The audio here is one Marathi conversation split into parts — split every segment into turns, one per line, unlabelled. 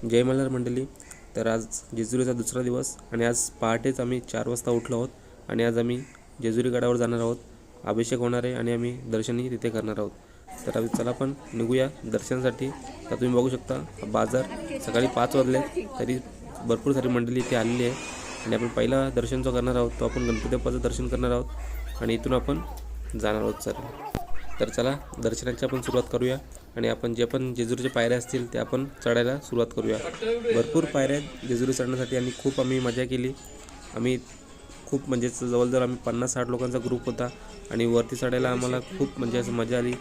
जय मल्हार मंडळी. तर आज जेजुरीचा दुसरा दिवस आणि आज पहाटेच आम्ही 4 वाजता उठलो आहोत आणि आज आम्ही जेजुरी गडावर जाणार आहोत. अभिषेक होणार आहे आणि आम्ही दर्शनही तिथे करणार आहोत. तर चला पण निघूया दर्शनासाठी. तर तुम्ही बघू शकता बाजार सकाळी 5 वाजले तरी भरपूर सारी मंडळी इथे आलेली आहे आणि आपण पहिला दर्शन जो करणार आहोत तो आपण गणपती बाप्पाचं दर्शन करणार आहोत आणि इथून आपण जाणार आहोत. तर चला दर्शनाची आपण सुरुवात करूया आणि आपण जे पण जेजुरीच्या पायऱ्या असतील ते आपण चढायला सुरुवात करूया. भरपूर पायऱ्या आहेत जेजुरी चढण्यासाठी आणि खूप आम्ही मजा केली. आम्ही खूप म्हणजे जवळजवळ आम्ही 50-60 लोकांचा ग्रुप होता आणि वरती चढायला आम्हाला खूप म्हणजे असं मजा आली.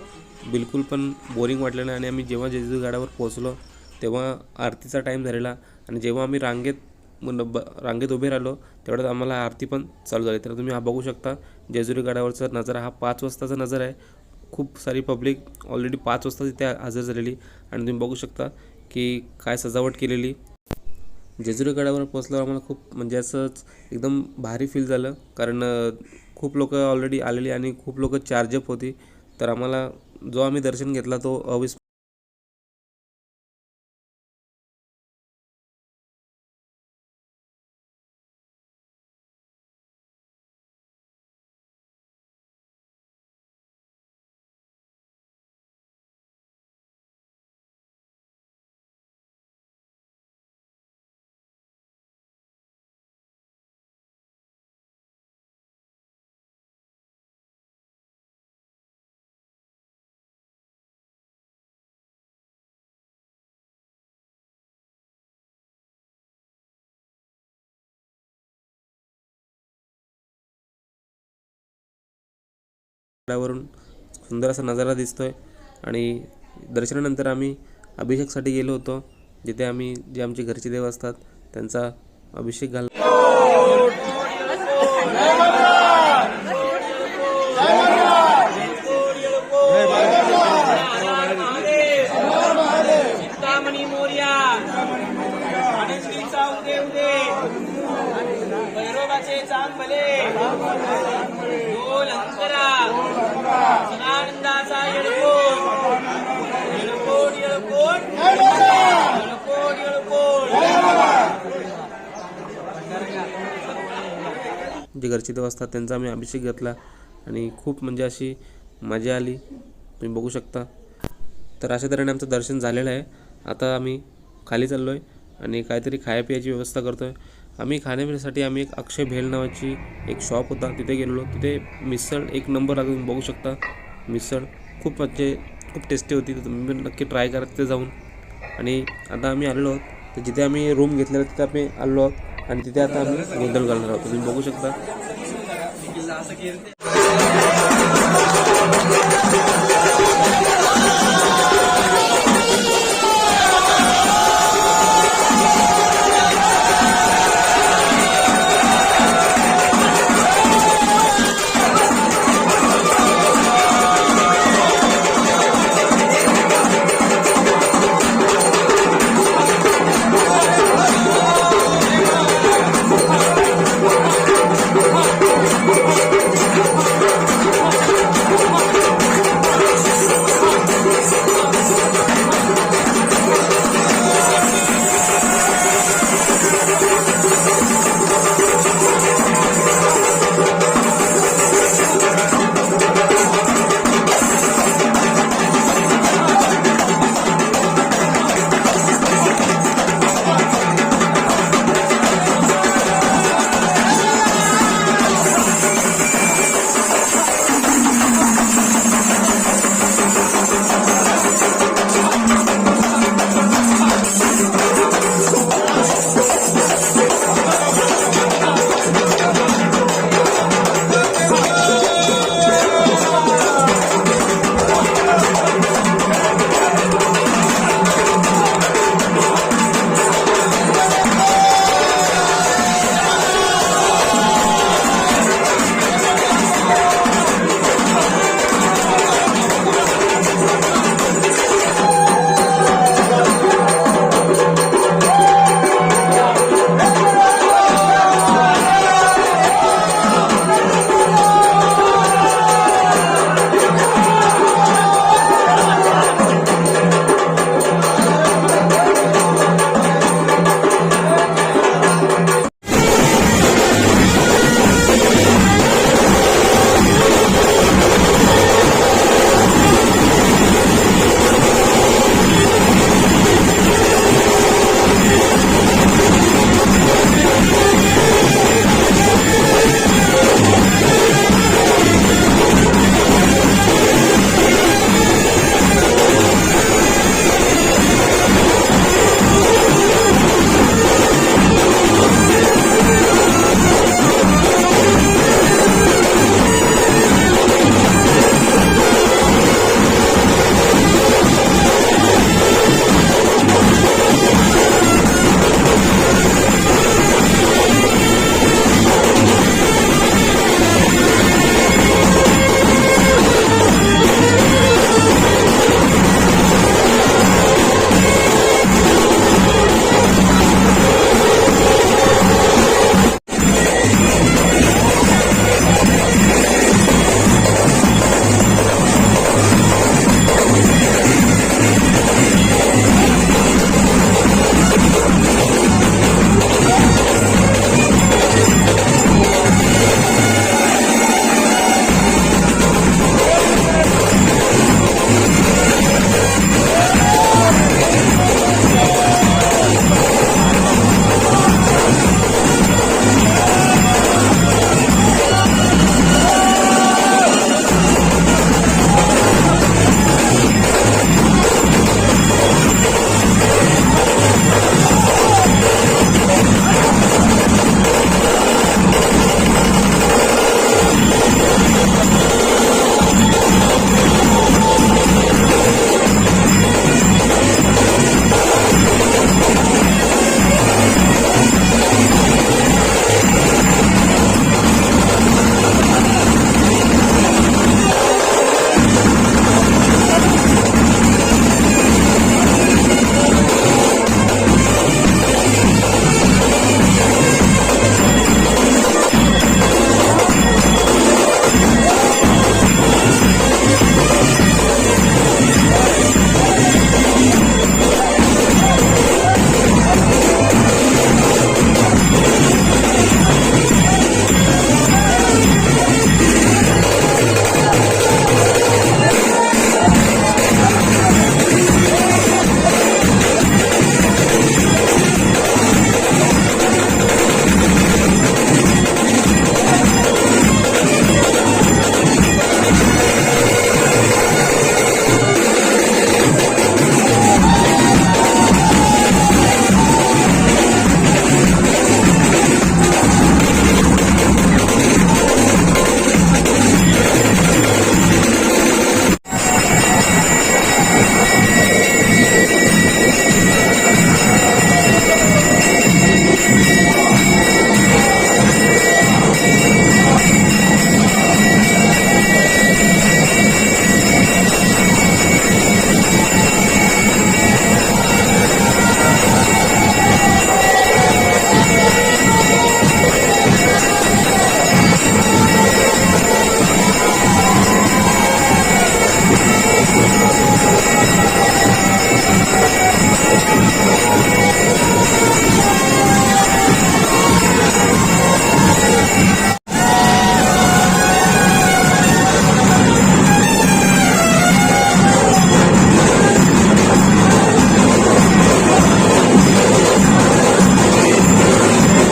बिलकुल पण बोरिंग वाटलं नाही आणि आम्ही जेव्हा जेजुरी गडावर पोहोचलो तेव्हा आरतीचा टाईम झालेला आणि जेव्हा आम्ही रांगेत उभे राहिलो तेवढ्यात आम्हाला आरती पण चालू झाली. तर तुम्ही हा बघू शकता जेजुरी गडावरचा नजारा. हा 5 वाजताचा नजारा आहे. खूप सारी पब्लिक ऑलरेडी 5 वाजता तिथे हजर झालेली आणि तुम्ही बघू शकता की काय सजावट केलेली. जेजुरी गडावर पोहोचल्यावर आम्हाला खूप म्हणजे असंच एकदम भारी फील झालं, कारण खूप लोक ऑलरेडी आलेली आणि खूप लोक चार्जअप होती. तर आम्हाला जो आम्ही दर्शन घेतला तो गडावरून सुंदर असा नजारा दिसतोय. आणि दर्शनानंतर आम्ही अभिषेकसाठी गेलो होतो, जिथे आम्ही जे आमचे घरचे देव असतात त्यांचा अभिषेक जे घरचे देव असतात त्यांचा आम्ही अभिषेक घेतला आणि खूप म्हणजे अशी मजा आली, तुम्ही बघू शकता. तर अशा तऱ्हेने आमचं दर्शन झालेलं आहे. आता आम्ही खाली चाललो आहे आणि काहीतरी खाण्यापिण्याची व्यवस्था करतो आहे. आम्ही खाण्यापिण्यासाठी आम्ही एक अक्षय भेल नावाची एक शॉप होता तिथे गेलेलो. तिथे मिसळ एक नंबर लागून बघू शकता. मिसळ खूप म्हणजे खूप टेस्टी होती. तर तुम्ही पण नक्की ट्राय करा तिथे जाऊन. आणि आता आम्ही आलेलो आहोत तर जिथे आम्ही रूम घेतलेला तिथे आम्ही आलो आहोत आणि तिथे आता आम्ही गोंधळ घालणार आहोत. तुम्ही बघू शकता.